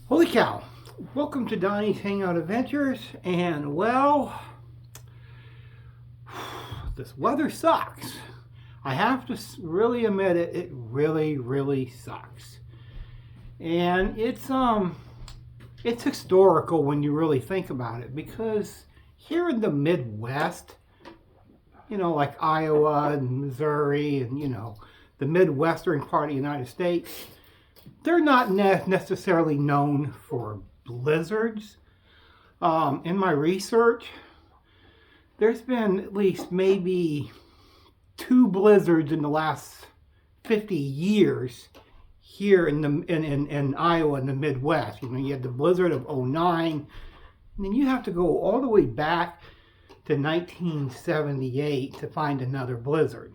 Holy cow! Welcome to Donnie's Hangout Adventures, and well, this weather sucks. I have to really admit it. It really sucks, and it's historical when you really think about it, because here in the Midwest, like Iowa and Missouri, and the Midwestern part of the United States, they're not necessarily known for blizzards. In my research, there's been at least maybe 2 blizzards in the last 50 years here in Iowa in the Midwest. You had the blizzard of '09, and then you have to go all the way back to 1978 to find another blizzard.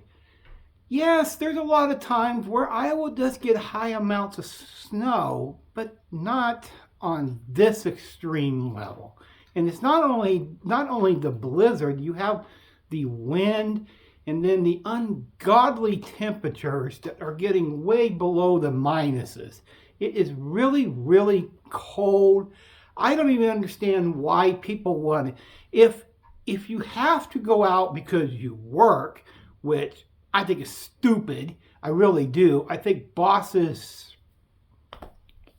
Yes, there's a lot of times where Iowa does get high amounts of snow, but not on this extreme level. And it's not only the blizzard, you have the wind and then the ungodly temperatures that are getting way below the minuses. It is really cold. I don't even understand why people want it. If you have to go out because you work, which I think is stupid. I really do. I think bosses,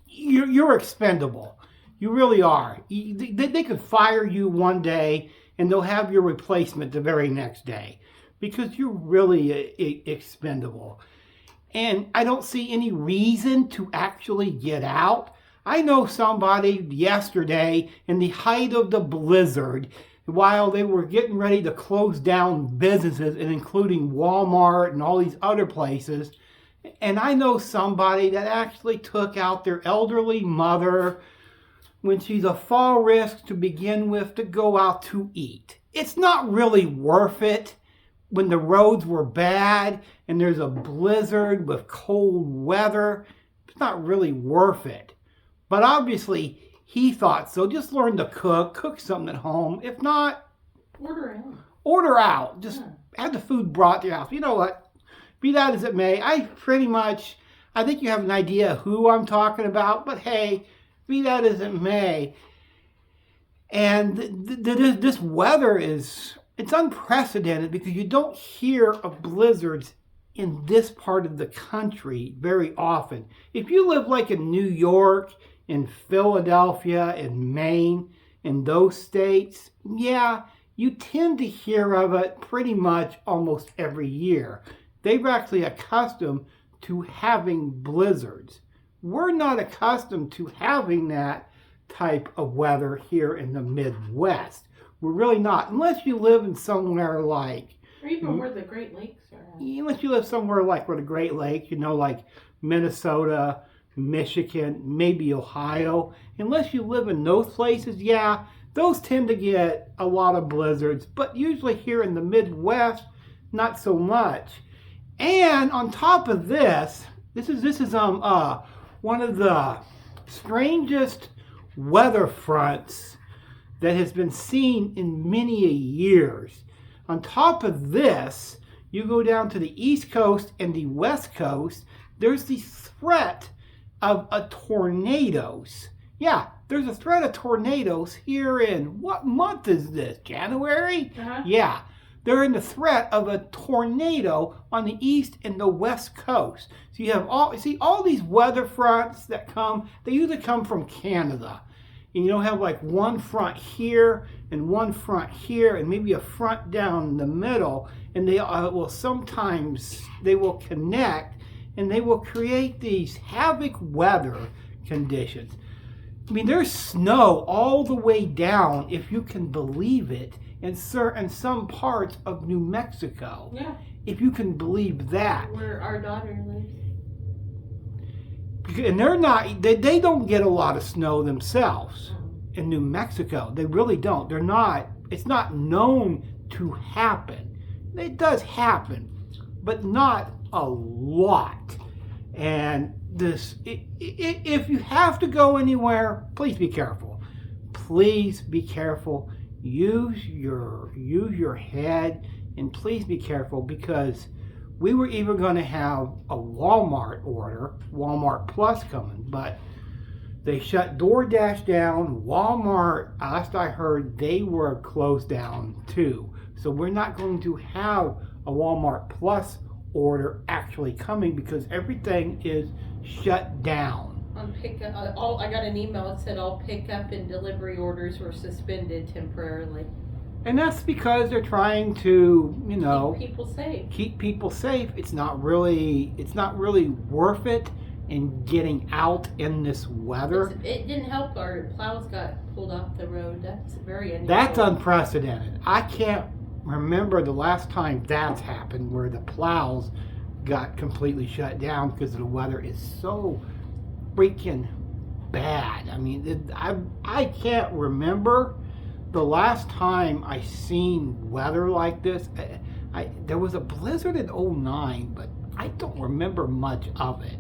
you're expendable. You really are. They could fire you one day and they'll have your replacement the very next day because you're really expendable. And I don't see any reason to actually get out. I know somebody yesterday in the height of the blizzard, while they were getting ready to close down businesses, and including Walmart and all these other places. And I know somebody that actually took out their elderly mother when she's a fall risk to begin with to go out to eat. It's not really worth it when the roads were bad and there's a blizzard with cold weather. It's not really worth it. But obviously, he thought so. Just learn to cook something at home. If not, order out. Just have the food brought to your house. You know what? Be that as it may, I think you have an idea who I'm talking about, but hey, be that as it may. And this weather it's unprecedented because you don't hear of blizzards in this part of the country very often. If you live like in New York, in Philadelphia, in Maine, in those states, yeah, you tend to hear of it pretty much almost every year. They're actually accustomed to having blizzards. We're not accustomed to having that type of weather here in the Midwest. We're really not, unless you live in somewhere like... Or even where the Great Lakes are. Unless you live somewhere like where the Great Lakes, like Minnesota, Michigan, maybe Ohio. Unless you live in those places, yeah, those tend to get a lot of blizzards, but usually here in the Midwest, not so much. And on top of this is one of the strangest weather fronts that has been seen in many years. On top of this, you go down to the East Coast and the West Coast, there's the threat of tornadoes. Yeah, there's a threat of tornadoes here in, what month is this? January? Yeah, they're in the threat of a tornado on the East and the West Coast. So you have all these weather fronts that come, they usually come from Canada. And you don't have like one front here and one front here and maybe a front down in the middle, and they will connect and they will create these havoc weather conditions. I mean, there's snow all the way down, if you can believe it, in some parts of New Mexico. Yeah. If you can believe that. Where our daughter lives. And they don't get a lot of snow themselves in New Mexico. They really don't. It's not known to happen. It does happen, but not a lot. And if you have to go anywhere, please be careful. Please be careful. Use your head, and please be careful, because we were even going to have a Walmart order, Walmart Plus coming, but They shut DoorDash down. Walmart, last I heard, they were closed down too. So we're not going to have a Walmart Plus order actually coming because everything is shut down. On pickup, I got an email that said all pickup and delivery orders were suspended temporarily. And that's because they're trying to, Keep people safe. It's not really worth it in getting out in this weather. It didn't help our plows got pulled off the road. That's very unusual. That's unprecedented. I can't remember the last time that's happened where the plows got completely shut down because the weather is so freaking bad. I mean, I can't remember the last time I seen weather like this. There was a blizzard in '09, but I don't remember much of it.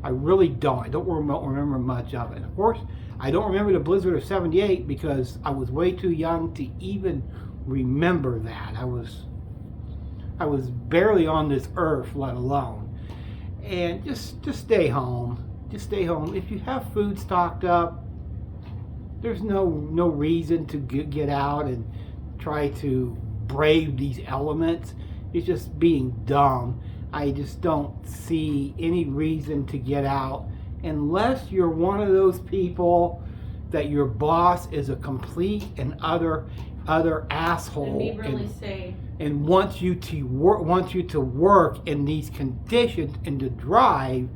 I really don't. I don't remember much of it. Of course, I don't remember the blizzard of '78 because I was way too young to even remember that. I was barely on this earth, let alone. And just stay home. Just stay home. If you have food stocked up, there's no reason to get out and try to brave these elements. It's just being dumb. I just don't see any reason to get out unless you're one of those people that your boss is a complete and utter asshole And be really safe. and wants you to work in these conditions and to drive.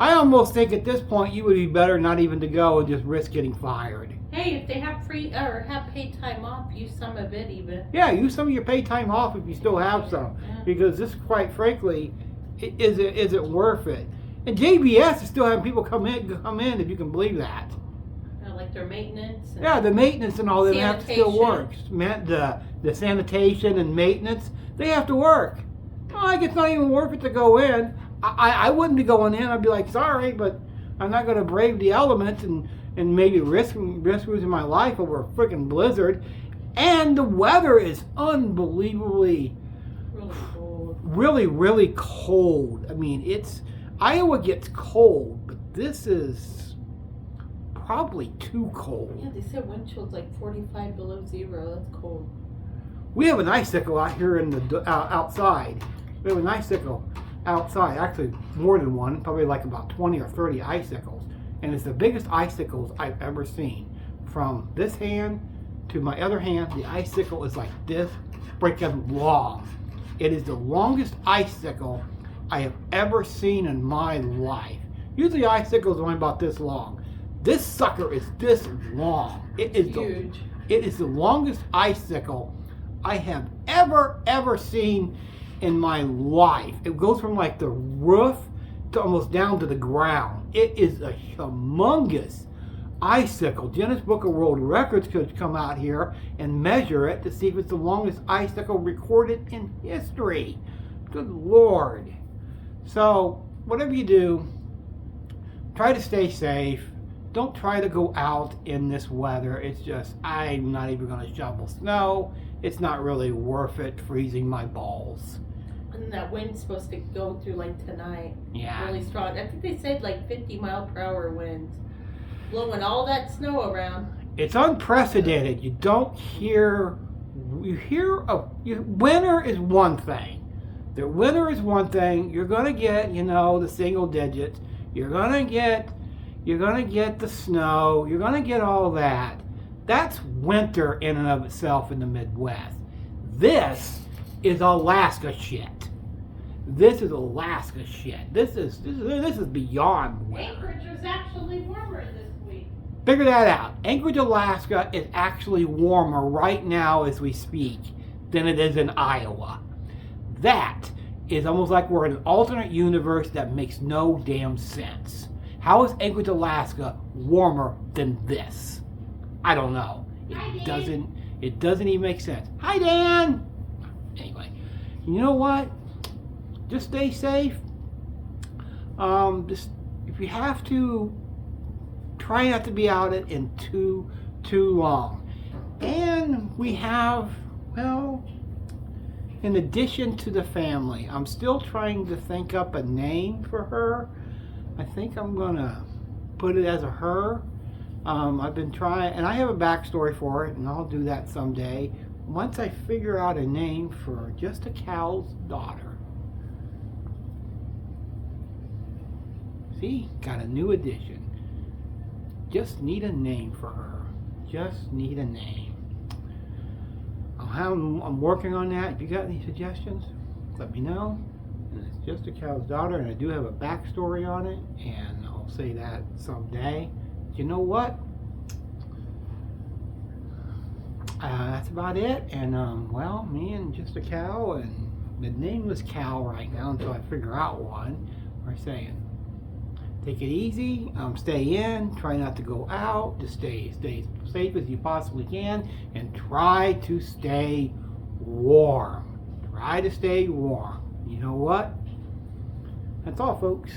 I almost think at this point you would be better not even to go and just risk getting fired. Hey, if they have free or have paid time off, use some of it even. Yeah, use some of your paid time off if you still have some, because this, quite frankly, is it worth it? And JBS is still having people come in if you can believe that. Like their maintenance. Yeah, the maintenance and all that have to still Sanitation. work. The sanitation and maintenance, they have to work. Like it's not even worth it to go in. I wouldn't be going in. I'd be like, sorry, but I'm not going to brave the elements and maybe risk losing my life over a freaking blizzard. And the weather is unbelievably, Really cold. really cold. I mean, Iowa gets cold, but this is probably too cold. Yeah, they said wind chill's like 45 below zero. That's cold. We have an icicle out here in the outside. We have an icicle outside, actually more than one, probably like about 20 or 30 icicles. And it's the biggest icicles I've ever seen. From this hand to my other hand, the icicle is like this freaking long. It is the longest icicle I have ever seen in my life. Usually icicles are only about this long. This sucker is this long. It is Huge. It is the longest icicle I have ever seen in my life. It goes from like the roof to almost down to the ground. It is a humongous icicle. Guinness Book of World Records could come out here and measure it to see if it's the longest icicle recorded in history. Good Lord. So, whatever you do, try to stay safe. Don't try to go out in this weather. It's just, I'm not even going to shovel snow. It's not really worth it freezing my balls. And that wind's supposed to go through like tonight. Yeah. Really strong. I think they said like 50-mile-per-hour winds. Blowing all that snow around. It's unprecedented. You don't hear, winter is one thing. The winter is one thing. You're going to get, the single digits. You're going to get the snow. You're going to get all that. That's winter in and of itself in the Midwest. This is Alaska shit. This is Alaska shit. This is beyond winter. Anchorage was actually warmer this week. Figure that out. Anchorage, Alaska is actually warmer right now as we speak than it is in Iowa. That is almost like we're in an alternate universe that makes no damn sense. How is Anchorage, Alaska warmer than this? I don't know. It doesn't even make sense. Hi, Dan! Anyway, you know what? Just stay safe. Just if you have to, try not to be out in too long. And we have, well, in addition to the family, I'm still trying to think up a name for her. I think I'm gonna put it as a her. I've been trying, and I have a backstory for it, and I'll do that someday. Once I figure out a name for Just a Cow's Daughter. See, got a new addition. Just need a name for her. Just need a name. I'm working on that. If you got any suggestions, let me know. And it's Just a Cow's Daughter, and I do have a backstory on it, and I'll say that someday. You know what? That's about it. And well, me and Just a Cow, and the nameless cow right now until I figure out one. We're saying, take it easy. Stay in. Try not to go out. Just stay safe as you possibly can, and try to stay warm. Try to stay warm. You know what? That's all, folks.